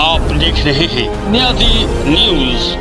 आप देख रहे हैं नियाज़ी न्यूज़।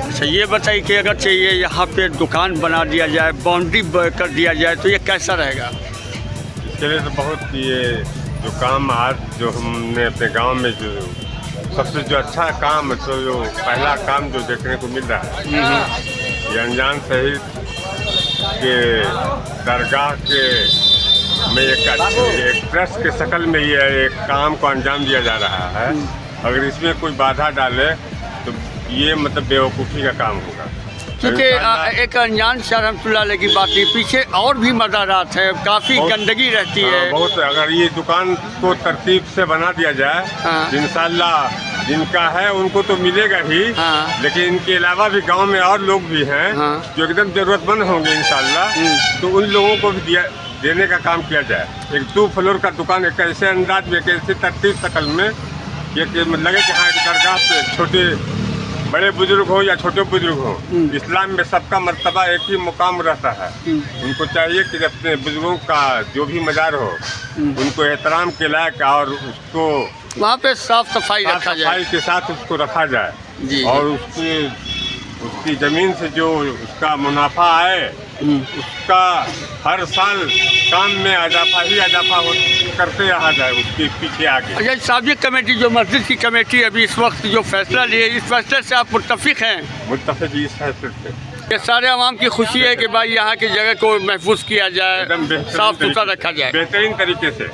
अच्छा ये बताइए कि अगर चाहिए यहाँ पे दुकान बना दिया जाए, बाउंड्री कर दिया जाए तो ये कैसा रहेगा? इसके लिए तो बहुत ये जो काम आज जो हमने अपने गांव में जो सबसे जो अच्छा काम तो जो पहला काम जो देखने को मिल रहा है ये अनजान शहीद के दरगाह के में एक ट्रस्ट के शक्ल में ये एक काम को अंजाम दिया जा रहा है। अगर इसमें कोई बाधा डाले तो ये मतलब बेवकूफ़ी का काम होगा, क्योंकि एक अनजान शहर की बात है, पीछे और भी मज़ारात है, काफ़ी गंदगी रहती है बहुत। अगर ये दुकान को तरतीब से बना दिया जाए इंशाल्लाह जिनका है उनको तो मिलेगा ही, लेकिन इनके अलावा भी गांव में और लोग भी हैं जो एकदम ज़रूरतमंद होंगे इंशाल्लाह, तो उन लोगों को भी देने का काम किया जाए। एक 2 फ्लोर का दुकान एक ऐसे अंदाज में, एक ऐसे तरतीब शक्ल में ये लगे कि हाँ एक दरगाह पे छोटे बड़े बुजुर्ग हो या छोटे बुजुर्ग हो, इस्लाम में सबका मर्तबा एक ही मुकाम रहता है। उनको चाहिए कि अपने बुजुर्गों का जो भी मज़ार हो उनको एहतराम के लायक और उसको वहाँ पे साफ सफाई के साथ उसको रखा जाए और उसकी ज़मीन से जो उसका मुनाफा आए उसका हर साल काम में इजाफा करते रहा जाए उसके पीछे आगे। अच्छा साबिक कमेटी जो मस्जिद की कमेटी अभी इस वक्त जो फैसला लिए, इस फैसले से आप मुत्तफिक हैं? मुत्तफिक इस फैसले से ये सारे आवाम की खुशी है कि भाई यहाँ की जगह को महफूज किया जाए, साफ सुथरा रखा जाए बेहतरीन तरीके से।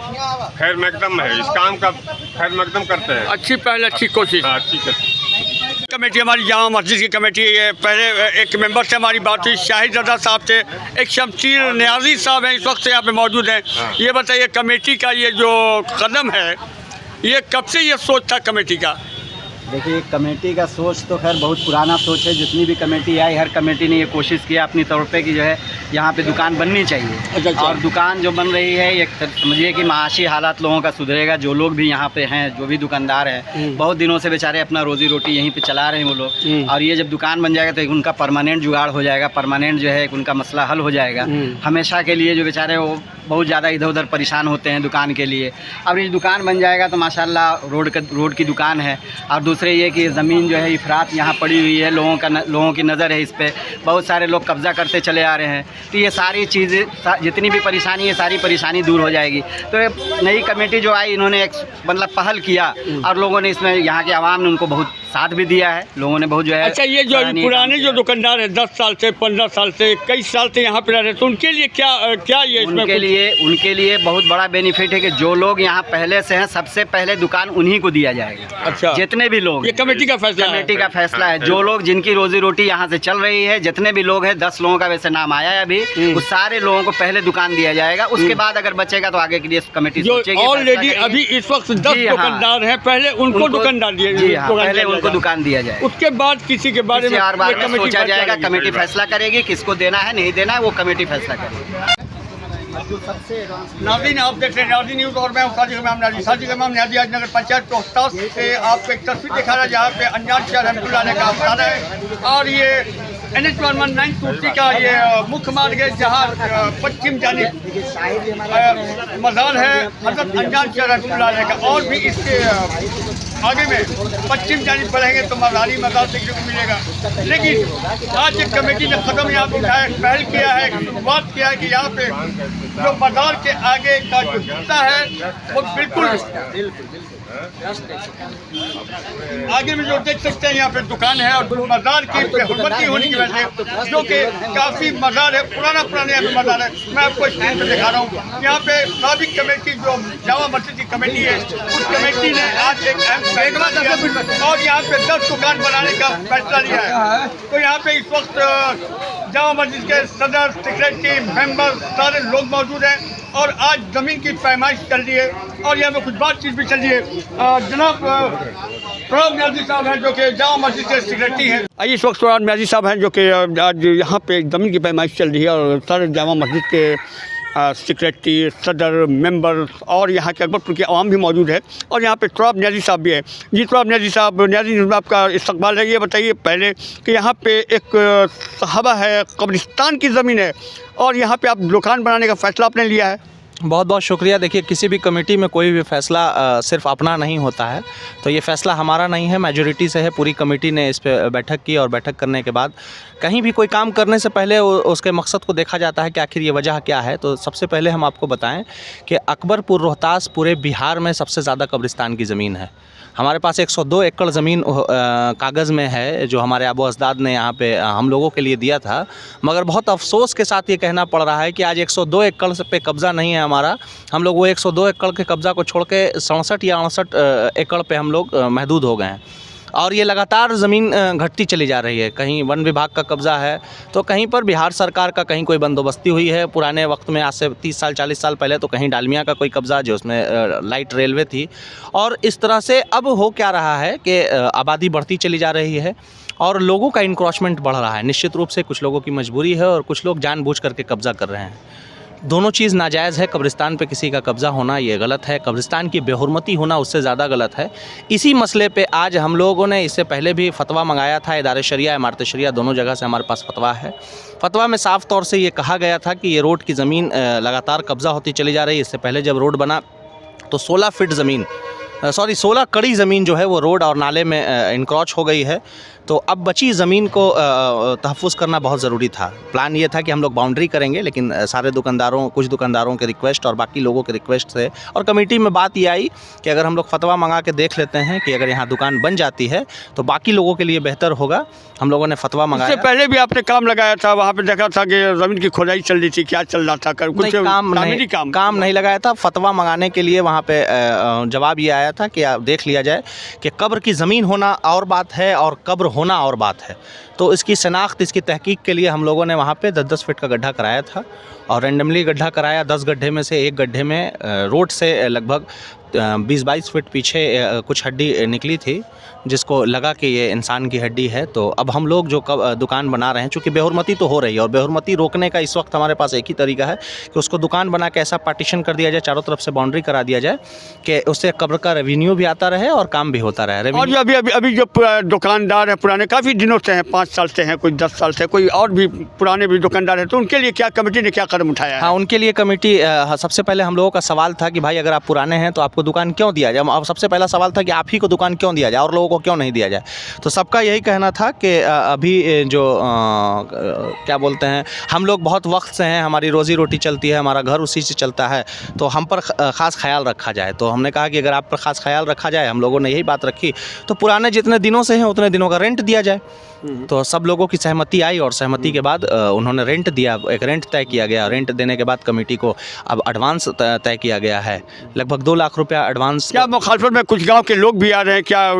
खैर मकदम है, इस काम का खैर मकदम करते हैं। अच्छी पहल, अच्छी कोशिश। ठीक है। कमेटी हमारी जामा मस्जिद की कमेटी है। पहले एक मेंबर से हमारी बात हुई, शाहिद रजा साहब थे, एक शमशीर नियाज़ी साहब हैं, इस वक्त से यहाँ पे मौजूद हैं। ये बताइए कमेटी का ये जो कदम है ये कब से ये सोच था कमेटी का? देखिए कमेटी का सोच तो खैर बहुत पुराना सोच है। जितनी भी कमेटी आई हर कमेटी ने ये कोशिश किया अपनी तौर पे कि जो है यहाँ पे दुकान बननी चाहिए। अच्छा। और दुकान जो बन रही है ये समझिए कि माशी हालात लोगों का सुधरेगा। जो लोग भी यहाँ पे हैं, जो भी दुकानदार हैं, बहुत दिनों से बेचारे अपना रोजी रोटी यहीं पे चला रहे हैं वो लोग, और ये जब दुकान बन जाएगा तो एक उनका परमानेंट जुगाड़ हो जाएगा, परमानेंट जो है एक उनका मसला हल हो जाएगा। हमेशा के लिए जो बेचारे वो बहुत ज़्यादा इधर उधर परेशान होते हैं दुकान के लिए। अब ये दुकान बन जाएगा तो माशाल्लाह रोड की दुकान है, और दूसरे ये कि ज़मीन जो है इफरात यहाँ पड़ी हुई है, लोगों की नज़र है इस पर, बहुत सारे लोग कब्ज़ा करते चले आ रहे हैं। तो ये सारी चीज़ें जितनी भी परेशानी है सारी परेशानी दूर हो जाएगी। तो नई कमेटी जो आई इन्होंने एक मतलब पहल किया और लोगों ने इसमें यहाँ के आवाम ने उनको बहुत साथ भी दिया है, लोगों ने बहुत जो है। अच्छा ये जो पुराने जो दुकानदार है 10 साल से 15 साल से कई साल से यहाँ पे रह रहे तो उनके लिए क्या ये उनके लिए बहुत बड़ा बेनिफिट है कि जो लोग यहाँ पहले से हैं सबसे पहले दुकान उन्हीं को दिया जाएगा। अच्छा। जितने भी लोग, ये कमेटी का फैसला है। जो लोग जिनकी रोजी रोटी यहाँ से चल रही है, जितने भी लोग हैं, 10 लोगों का वैसे नाम आया है अभी, उस सारे लोगों को पहले दुकान दिया जाएगा। उसके बाद अगर बचेगा तो आगे के लिए कमेटी सोचेगी। ऑलरेडी अभी इस वक्त 10 दुकानदार हैं, पहले उनको दुकानदार पहले उनको दुकान दिया जाए, उसके बाद किसी के बारे में सोचा जाएगा। कमेटी फैसला करेगी किसको देना है नहीं देना है, वो कमेटी फैसला करेगी। नाज़रीन आप देख रहे हैं नियाज़ी न्यूज़ और मैं साजिद इमाम नियाज़ी आज नगर पंचायत रोहतास से आपको एक तस्वीर दिखा रहा है जहाँ पे अनजान शहर रहमतुल्लाह अलैह का अखाड़ा है और ये NH-119 का ये मुख्य मार्ग है, जहाँ पश्चिम जानिब मज़ार है हज़रत अनजान शाह रहमतुल्लाह अलैह का, और भी इसके आगे में पश्चिम जानिब बढ़ेंगे तो मज़ारी मज़ार देखने को मिलेगा। लेकिन आज एक कमेटी ने कदम यहाँ पर उठाया, पहल किया है, शुरुआत किया है कि यहाँ पे जो मज़ार के आगे का जो हिस्सा है वो बिल्कुल आगे में जो देख सकते हैं यहाँ पे दुकान है, और मज़ार की बेहुरमती होने की वजह से, जो कि काफ़ी मज़ार है, पुराना यहाँ पे मज़ार है। मैं आपको स्क्रीन पे दिखा रहा हूँ। यहाँ पे साबिक कमेटी जो जामा मस्जिद की कमेटी है, उस कमेटी ने आज एक अहम फैसला लिया और यहाँ पे 10 दुकान बनाने का फैसला लिया है। तो यहाँ पे इस वक्त जामा मस्जिद के सदर, सेक्रेटरी, मेंबर सारे लोग मौजूद हैं, और आज ज़मीन की पैमाइश चल रही है और यहाँ पे कुछ बातचीत भी चल रही है। जनाब प्रणब न्याजी साहब हैं जो कि जामा मस्जिद के सेक्रेटरी हैं। आइए, इस वक्त प्रणब न्याजी साहब हैं जो कि आज यहाँ पे ज़मीन की पैमाइश चल रही है, और सारे जामा मस्जिद के सेक्रेटरी, सदर, मेंबर और यहाँ के अकबरपुर की आवाम भी मौजूद है, और यहाँ पे प्रणब न्याजी साहब भी है। जी प्रणब न्याजी साहब, न्याजी आपका इस्तकबाल है। ये बताइए पहले कि यहाँ पे एक सहाबा है, कब्रिस्तान की ज़मीन है, और यहाँ पे आप दुकान बनाने का फ़ैसला आपने लिया है। बहुत बहुत शुक्रिया। देखिए, किसी भी कमेटी में कोई भी फ़ैसला सिर्फ अपना नहीं होता है, तो ये फ़ैसला हमारा नहीं है, मेजॉरिटी से है। पूरी कमेटी ने इस पे बैठक की, और बैठक करने के बाद कहीं भी कोई काम करने से पहले उसके मकसद को देखा जाता है कि आखिर ये वजह क्या है। तो सबसे पहले हम आपको बताएं कि अकबरपुर रोहतास पूरे बिहार में सबसे ज़्यादा कब्रिस्तान की ज़मीन है। हमारे पास 102 एकड़ ज़मीन कागज़ में है, जो हमारे आबो अजदाद ने यहाँ पे हम लोगों के लिए दिया था। मगर बहुत अफसोस के साथ ये कहना पड़ रहा है कि आज 102 एकड़ पे कब्ज़ा नहीं है हमारा। हम लोग वो 102 एकड़ के कब्ज़ा को छोड़ के 67 या 68 एकड़ पे हम लोग महदूद हो गए हैं, और ये लगातार ज़मीन घटती चली जा रही है। कहीं वन विभाग का कब्ज़ा है, तो कहीं पर बिहार सरकार का कहीं कोई बंदोबस्ती हुई है पुराने वक्त में, आज से 30 साल 40 साल पहले, तो कहीं डालमिया का कोई कब्ज़ा जो उसमें लाइट रेलवे थी। और इस तरह से अब हो क्या रहा है कि आबादी बढ़ती चली जा रही है और लोगों का इंक्रोचमेंट बढ़ रहा है। निश्चित रूप से कुछ लोगों की मजबूरी है और कुछ लोग जानबूझ करके कब्ज़ा कर रहे हैं। दोनों चीज़ नाजायज़ है। कब्रिस्तान पे किसी का कब्ज़ा होना ये गलत है, कब्रिस्तान की बेहुरमती होना उससे ज़्यादा गलत है। इसी मसले पे आज हम लोगों ने इससे पहले भी फतवा मंगाया था। इदारे शरिया, इमारत शरिया, दोनों जगह से हमारे पास फतवा है। फतवा में साफ़ तौर से ये कहा गया था कि ये रोड की ज़मीन लगातार कब्ज़ा होती चली जा रही है। इससे पहले जब रोड बना तो 16 फीट ज़मीन 16 कड़ी ज़मीन जो है वो रोड और नाले में इनक्रॉच हो गई है। तो अब बची ज़मीन को तहफ़्फ़ुज़ करना बहुत ज़रूरी था। प्लान ये था कि हम लोग बाउंड्री करेंगे, लेकिन सारे दुकानदारों, कुछ दुकानदारों के रिक्वेस्ट और बाकी लोगों के रिक्वेस्ट से, और कमेटी में बात ये आई कि अगर हम लोग फतवा मंगा के देख लेते हैं कि अगर यहाँ दुकान बन जाती है तो बाकी लोगों के लिए बेहतर होगा। हम लोगों ने फतवा मंगाया। इससे पहले भी आपने काम लगाया था, वहाँ पे देखा था कि ज़मीन की खुदाई चल रही थी, क्या चल रहा था? कुछ काम नहीं लगाया था। फतवा मंगाने के लिए वहाँ पे जवाब ये आया था कि आप देख लिया जाए कि कब्र की ज़मीन होना और बात है और कब्र होना और बात है। तो इसकी शनाख्त, इसकी तहकीक के लिए हम लोगों ने वहाँ पे 10-10 फीट का गड्ढा कराया था, और रेंडमली गड्ढा कराया। 10 गड्ढे में से एक गड्ढे में रोड से लगभग 20-22 फीट पीछे कुछ हड्डी निकली थी, जिसको लगा कि ये इंसान की हड्डी है। तो अब हम लोग जो दुकान बना रहे हैं, चूँकि बेहुरमती तो हो रही है, और बेहुरमती रोकने का इस वक्त हमारे पास एक ही तरीका है कि उसको दुकान बना के ऐसा पार्टीशन कर दिया जाए, चारों तरफ से बाउंड्री करा दिया जाए कि उससे कब्र का रेवेन्यू भी आता रहे और काम भी होता रहे। और जो अभी जो दुकानदार हैं पुराने, काफ़ी दिनों से हैं, 5 साल से हैं, कोई 10 साल से, कोई और भी पुराने भी दुकानदार हैं, तो उनके लिए क्या कमेटी ने क्या कदम उठाया है? हाँ, उनके लिए कमेटी, सबसे पहले हम लोगों का सवाल था कि भाई अगर आप पुराने हैं तो आपको दुकान क्यों दिया जाए। अब सबसे पहला सवाल था कि आप ही को दुकान क्यों दिया जाए और लोगों को क्यों नहीं दिया जाए। तो सबका यही कहना था कि अभी जो क्या बोलते हैं, हम लोग बहुत वक्त से हैं, हमारी रोज़ी रोटी चलती है, हमारा घर उसी से चलता है, तो हम पर ख़ास ख्याल रखा जाए। तो हमने कहा कि अगर आप पर ख़ास ख्याल रखा जाए, हम लोगों ने यही बात रखी, तो पुराने जितने दिनों से हैं उतने दिनों का रेंट दिया जाए। तो सब लोगों की सहमति आई, और सहमति के बाद उन्होंने रेंट दिया, एक रेंट तय किया गया। रेंट देने के बाद कमेटी को अब एडवांस तय किया गया है, लगभग 2 लाख रुपया एडवांस। क्या मुखालफत में कुछ गांव के लोग भी आ रहे हैं? क्या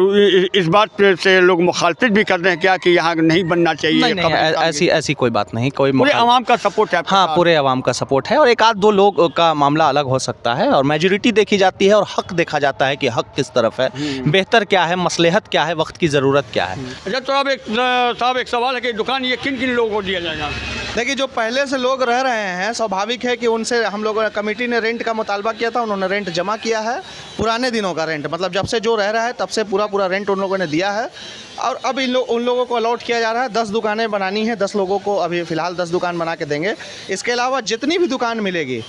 इस बात से लोग मुखालफत भी कर रहे हैं क्या कि यहाँ नहीं बनना चाहिए? नहीं, ऐसी कोई बात नहीं। कोई पूरे आवाम का सपोर्ट है? हाँ, पूरे आवाम का सपोर्ट है, और 1-2 लोग का मामला अलग हो सकता है, और मेजॉरिटी देखी जाती है और हक देखा जाता है कि हक किस तरफ है, बेहतर क्या है, मसलहत क्या है, वक्त की ज़रूरत क्या है। अच्छा, तो अब एक सवाल है कि दुकान ये किन किन लोगों को दिया जाएगा? देखिए जो पहले से लोग रह रहे हैं स्वाभाविक है कि उनसे हम लोगों ने कमेटी ने रेंट का मुतालबा किया था, उन्होंने रेंट जमा किया है, पुराने दिनों का रेंट, मतलब जब से जो रह रहा है तब से पूरा रेंट उन लोगों ने दिया है। और अब उन लोगों को अलॉट किया जा रहा है, 10 दुकानें बनानी है, 10 लोगों को अभी फ़िलहाल 10 दुकान बना के देंगे। इसके अलावा जितनी भी दुकान मिलेगी,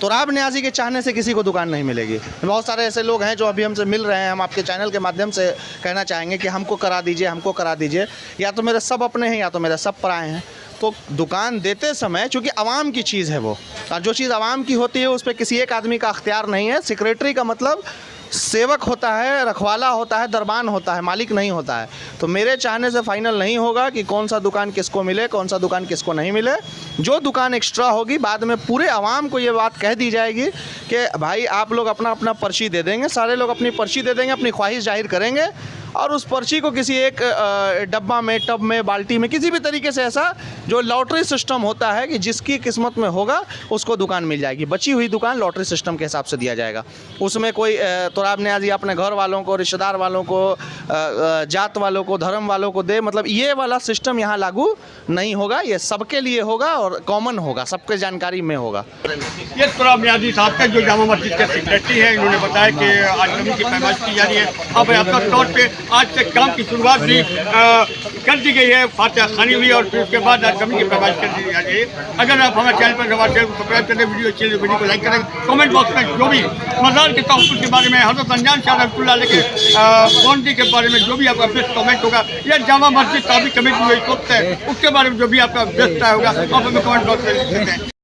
तुराब न्याज़ी के चाहने से किसी को दुकान नहीं मिलेगी। बहुत सारे ऐसे लोग हैं जो अभी हमसे मिल रहे हैं, हम आपके चैनल के माध्यम से कहना चाहेंगे कि हमको करा दीजिए, हमको करा दीजिए। या तो मेरे सब अपने हैं या तो मेरे सब पराए हैं। तो दुकान देते समय चूँकि आवाम की चीज़ है वो, और जो चीज़ आवाम की होती है उस पर किसी एक आदमी का अख्तियार नहीं है। सेक्रेटरी का मतलब सेवक होता है, रखवाला होता है, दरबान होता है, मालिक नहीं होता है। तो मेरे चाहने से फाइनल नहीं होगा कि कौन सा दुकान किसको मिले, कौन सा दुकान किसको नहीं मिले। जो दुकान एक्स्ट्रा होगी बाद में पूरे आवाम को ये बात कह दी जाएगी कि भाई आप लोग अपना अपना पर्ची दे देंगे, सारे लोग अपनी पर्ची दे देंगे, अपनी ख्वाहिश जाहिर करेंगे और उस पर्ची को किसी एक डब्बा में, टब में, बाल्टी में, किसी भी तरीके से ऐसा जो लॉटरी सिस्टम होता है कि जिसकी किस्मत में होगा उसको दुकान मिल जाएगी। बची हुई दुकान लॉटरी सिस्टम के हिसाब से दिया जाएगा। उसमें कोई तुराब न्याज़ी अपने घर वालों को, रिश्तेदार वालों को, जात वालों को, धर्म वालों को दे, मतलब ये वाला सिस्टम यहाँ लागू नहीं होगा। ये सबके लिए होगा और कॉमन होगा, सबके जानकारी में होगा। ये तुराब न्याज़ी साहब का जो जामा मस्जिद के सेक्रेटरी है, इन्होंने बताया कि आज कमी की पैमाइश की जा रही है। अब व्यापक तौर पे आज से काम की शुरुआत भी कर दी गई है, फातिहा खानी हुई और फिर उसके बाद आज कमी की पैमाइश कर दी जा रही है। अगर आप हमारे चैनल पर हमारे चैनल को सब्सक्राइब करें, वीडियो को लाइक करें, कमेंट बॉक्स में जो भी मज़ार के तहफ़्फ़ुज़ के बारे में, हज़रत अनजान शाह रहमतुल्लाह अलैह के बाउंड्री के बारे में जो भी आपका बेस्ट कमेंट होगा, या जामा मस्जिद ताबी कमेटी जो इस वक्त है उसके बारे में जो भी आपका बेस्ट होगा, आप हमें कमेंट बॉक्स में लिख सकते हैं।